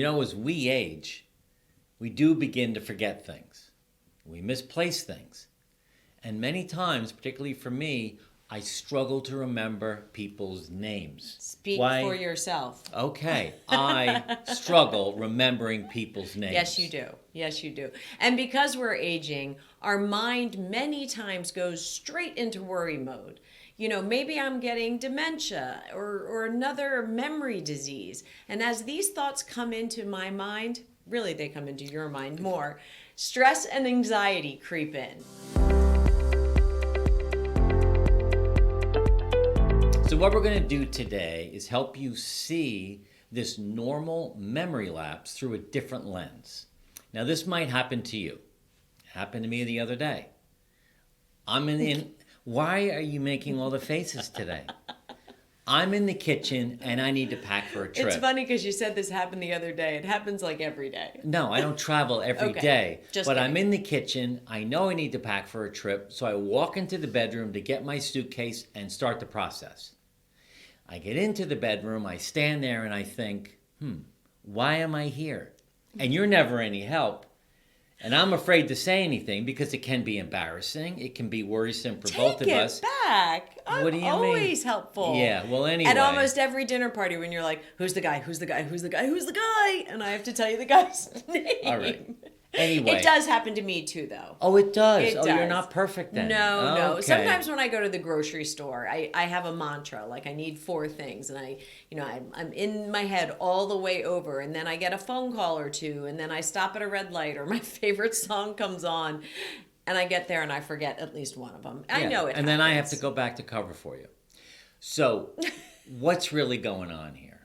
As we age, we do begin to forget things. We misplace things. And many times, particularly for me, I struggle to remember people's names. Speak for yourself. Okay. I struggle remembering people's names. Yes, you do. Yes, you do. And because we're aging, our mind many times goes straight into worry mode. Maybe I'm getting dementia or another memory disease. And as these thoughts come into my mind, really they come into your mind more, stress and anxiety creep in. So what we're going to do today is help you see this normal memory lapse through a different lens. Now, this might happen to you. It happened to me the other day. Why are you making all the faces today? I'm in the kitchen and I need to pack for a trip. It's funny because you said this happened the other day. It happens like every day. No, I don't travel every day. Just but kidding. I'm in the kitchen. I know I need to pack for a trip. So I walk into the bedroom to get my suitcase and start the process. I get into the bedroom. I stand there and I think, why am I here? And you're never any help. And I'm afraid to say anything because it can be embarrassing. It can be worrisome for both of us. Take it back. What do you always mean? helpful. Yeah, well, anyway. At almost every dinner party when you're like, who's the guy, who's the guy, who's the guy, who's the guy? And I have to tell you the guy's name. All right. Anyway. It does happen to me too, though. Oh, it does? It does. You're not perfect then? No. Okay. Sometimes when I go to the grocery store, I have a mantra, like I need 4 things. And I'm in my head all the way over. And then I get a phone call or two. And then I stop at a red light or my favorite song comes on. And I get there and I forget at least one of them. Yeah. I know it And then I have happens. to go back to cover for you. So what's really going on here?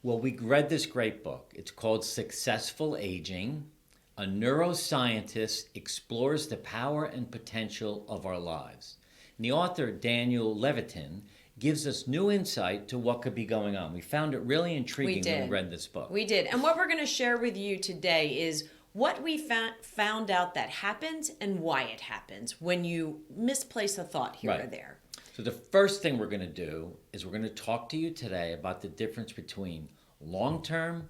Well, we read this great book. It's called Successful Aging. A neuroscientist explores the power and potential of our lives. And the author, Daniel Levitin, gives us new insight to what could be going on. We found it really intriguing when we read this book. We did. And what we're going to share with you today is what we found out that happens and why it happens when you misplace a thought here or there. So the first thing we're going to do is we're going to talk to you today about the difference between long-term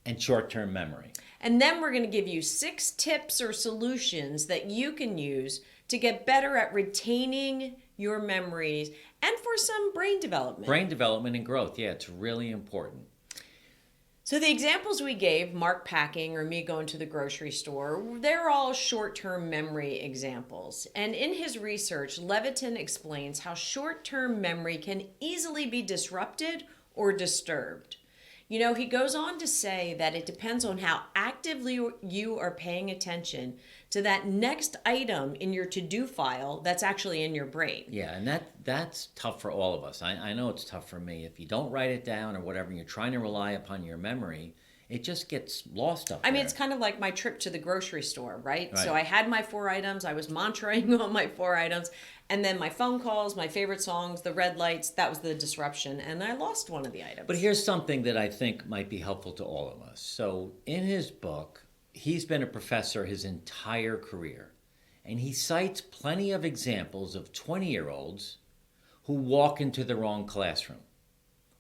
and short-term memory. And then we're going to give you 6 tips or solutions that you can use to get better at retaining your memories and for some brain development. Brain development and growth, yeah, it's really important. So the examples we gave, Mark packing or me going to the grocery store, they're all short-term memory examples. And in his research, Levitin explains how short-term memory can easily be disrupted or disturbed. He goes on to say that it depends on how actively you are paying attention to that next item in your to-do file that's actually in your brain. Yeah, and that's tough for all of us. I know it's tough for me. If you don't write it down or whatever, and you're trying to rely upon your memory, it just gets lost up there. I mean, it's kind of like my trip to the grocery store, right? So I had my 4 items. I was mantraing on my 4 items. And then my phone calls, my favorite songs, the red lights, that was the disruption. And I lost one of the items. But here's something that I think might be helpful to all of us. So in his book, he's been a professor his entire career. And he cites plenty of examples of 20-year-olds who walk into the wrong classroom.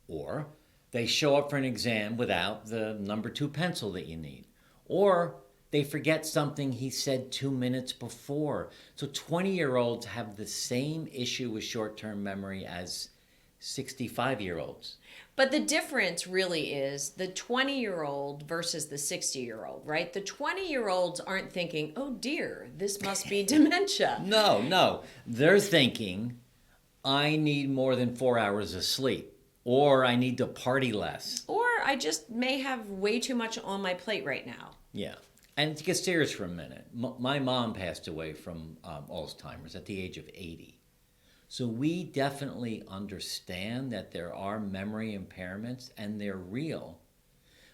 Or they show up for an exam without the number 2 pencil that you need. Or they forget something he said 2 minutes before. So 20-year-olds have the same issue with short-term memory as 65-year-olds. But the difference really is the 20-year-old versus the 60-year-old, right? The 20-year-olds aren't thinking, oh dear, this must be dementia. No. They're thinking, I need more than 4 hours of sleep. Or I need to party less. Or I just may have way too much on my plate right now. Yeah. And to get serious for a minute, my mom passed away from Alzheimer's at the age of 80. So we definitely understand that there are memory impairments and they're real.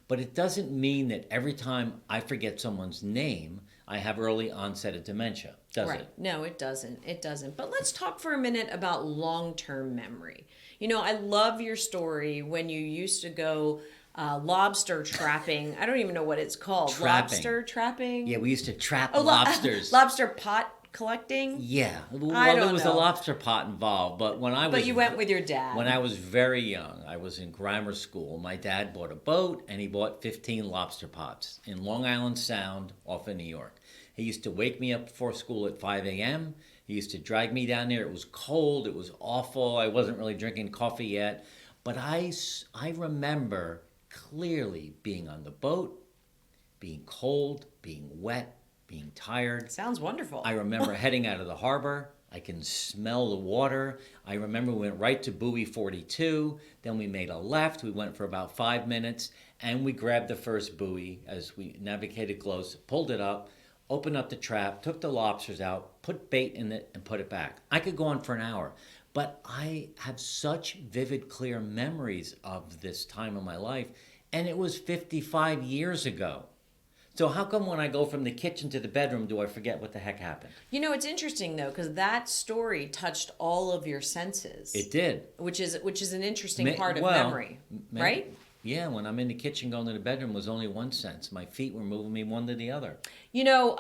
But it doesn't mean that every time I forget someone's name, I have early onset of dementia, does it? No, it doesn't. It doesn't. But let's talk for a minute about long-term memory. I love your story when you used to go lobster trapping. I don't even know what it's called. Trapping. Lobster trapping? Yeah, we used to trap lobsters. Lobster pot collecting? Yeah, well, I there don't was a know. lobster pot involved, but when I was But you went with your dad. when I was very young, I was in grammar school. My dad bought a boat, and he bought 15 lobster pots in Long Island Sound, off of New York. He used to wake me up before school at 5 a.m. He used to drag me down there. It was cold. It was awful. I wasn't really drinking coffee yet, but I remember clearly being on the boat, being cold, being wet, being tired. Sounds wonderful. I remember heading out of the harbor. I can smell the water. I remember we went right to buoy 42. Then we made a left. We went for about 5 minutes, and we grabbed the first buoy as we navigated close, pulled it up, opened up the trap, took the lobsters out, put bait in it, and put it back. I could go on for an hour, but I have such vivid, clear memories of this time of my life, and it was 55 years ago. So how come when I go from the kitchen to the bedroom do I forget what the heck happened? You know, it's interesting though, because that story touched all of your senses. It did. Which is an interesting part of well, memory, me- right? Yeah, when I'm in the kitchen going to the bedroom was only one sense. My feet were moving me one to the other. You know,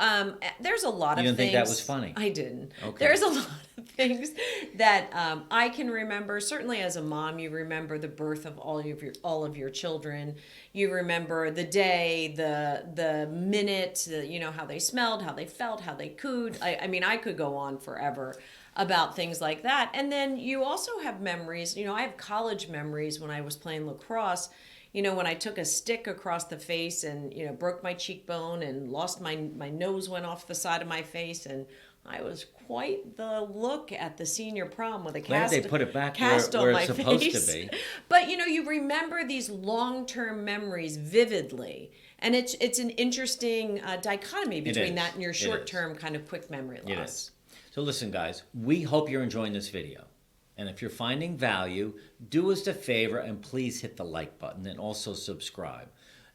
there's a lot You of didn't things. think that was funny? I didn't. Okay. There's a lot of things that I can remember. Certainly, as a mom, you remember the birth of all of your children. You remember the day, the minute, you know, how they smelled, how they felt, how they cooed. I mean, I could go on forever about things like that. And then you also have memories. You know, I have college memories when I was playing lacrosse. You know, when I took a stick across the face and, you know, broke my cheekbone and lost my nose went off the side of my face, and I was quite the look at the senior prom with a Glad cast, they put it back cast where on my it's supposed face. to be. But, you know, you remember these long-term memories vividly. And it's an interesting dichotomy between is. that and your It is. short-term kind of quick memory loss. It is. So listen, guys, we hope you're enjoying this video. And if you're finding value, do us a favor and please hit the like button and also subscribe.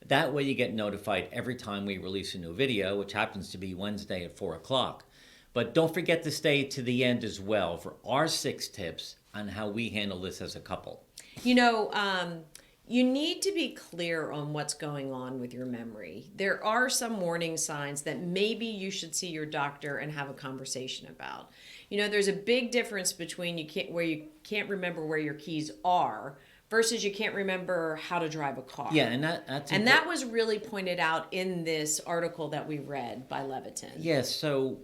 That way you get notified every time we release a new video, which happens to be Wednesday at 4 o'clock. But don't forget to stay to the end as well for our 6 tips on how we handle this as a couple. You know, you need to be clear on what's going on with your memory. There are some warning signs that maybe you should see your doctor and have a conversation about. You know, there's a big difference between where you can't remember where your keys are versus you can't remember how to drive a car. Yeah, and that's and that was really pointed out in this article that we read by Levitin. Yeah, so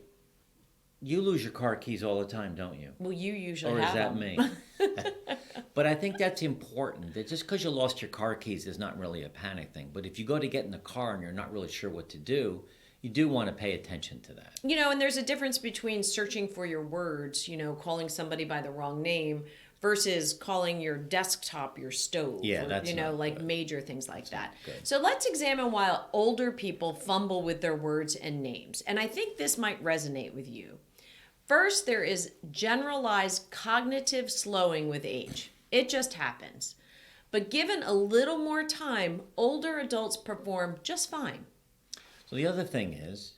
you lose your car keys all the time, don't you? Well, you usually Or is have that them. me? But I think that's important. That just because you lost your car keys is not really a panic thing. But if you go to get in the car and you're not really sure what to do, you do want to pay attention to that. You know, and there's a difference between searching for your words, you know, calling somebody by the wrong name versus calling your desktop your stove. Yeah, or, that's you know, not like good. major things like that. good. So let's examine why older people fumble with their words and names. And I think this might resonate with you. First, there is generalized cognitive slowing with age. It just happens. But given a little more time, older adults perform just fine. So the other thing is,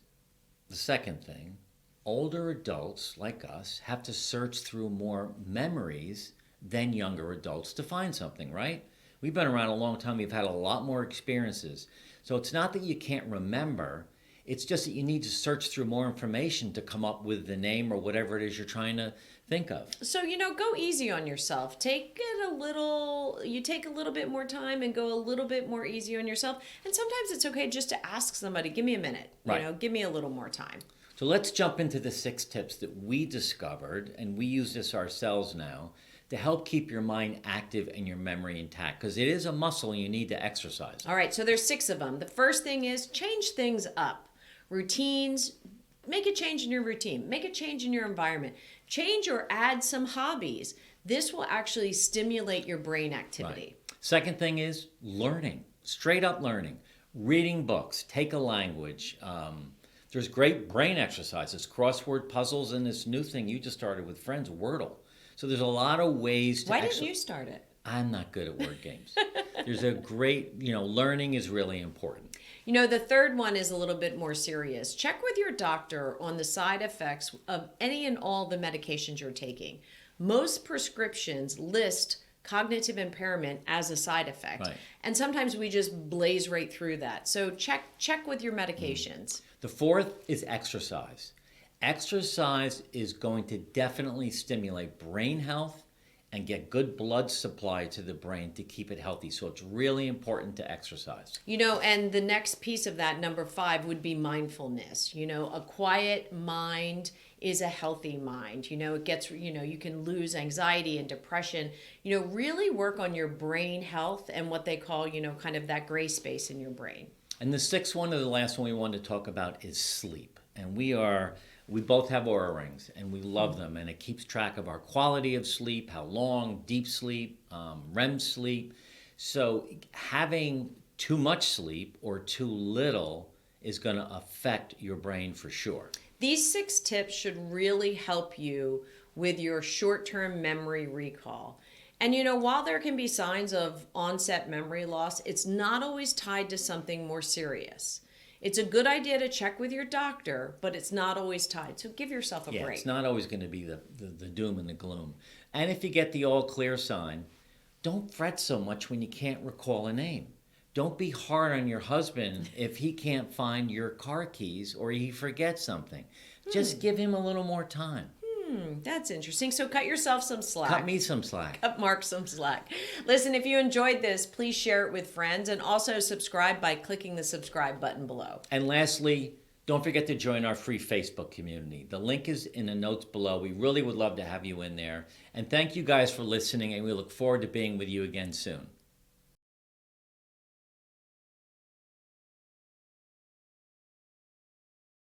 the second thing, older adults like us have to search through more memories than younger adults to find something, right? We've been around a long time. We've had a lot more experiences. So it's not that you can't remember. It's just that you need to search through more information to come up with the name or whatever it is you're trying to think of. So, you know, go easy on yourself. You take a little bit more time and go a little bit more easy on yourself. And sometimes it's okay just to ask somebody, give me a minute, Right. you know, give me a little more time. So let's jump into the 6 tips that we discovered, and we use this ourselves now, to help keep your mind active and your memory intact, because it is a muscle and you need to exercise. All right, so there's 6 of them. The first thing is change things up. Routines, make a change in your routine. Make a change in your environment. Change or add some hobbies. This will actually stimulate your brain activity. Right. Second thing is learning, straight up learning. Reading books, take a language. There's great brain exercises, crossword puzzles, and this new thing you just started with friends, Wordle. So there's a lot of ways to Why didn't you start it? I'm not good at word games. There's a great, learning is really important. You know, the third one is a little bit more serious. Check with your doctor on the side effects of any and all the medications you're taking. Most prescriptions list cognitive impairment as a side effect. Right. And sometimes we just blaze right through that. So check with your medications. The fourth is exercise. Exercise is going to definitely stimulate brain health and get good blood supply to the brain to keep it healthy. So it's really important to exercise. And the next piece of that, number 5, would be mindfulness. A quiet mind is a healthy mind. It gets, you can lose anxiety and depression. Really work on your brain health and what they call, kind of that gray space in your brain. And the sixth one, or the last one we want to talk about, is sleep. And we both have Aura Rings, and we love them. And it keeps track of our quality of sleep, how long, deep sleep, REM sleep. So having too much sleep or too little is going to affect your brain for sure. These 6 tips should really help you with your short-term memory recall. And while there can be signs of onset memory loss, it's not always tied to something more serious. It's a good idea to check with your doctor, but it's not always tied. So give yourself a break. It's not always going to be the doom and the gloom. And if you get the all clear sign, don't fret so much when you can't recall a name. Don't be hard on your husband if he can't find your car keys or he forgets something. Just give him a little more time. That's interesting. So cut yourself some slack. Cut me some slack. Cut Mark some slack. Listen, if you enjoyed this, please share it with friends and also subscribe by clicking the subscribe button below. And lastly, don't forget to join our free Facebook community. The link is in the notes below. We really would love to have you in there. And thank you guys for listening, and we look forward to being with you again soon.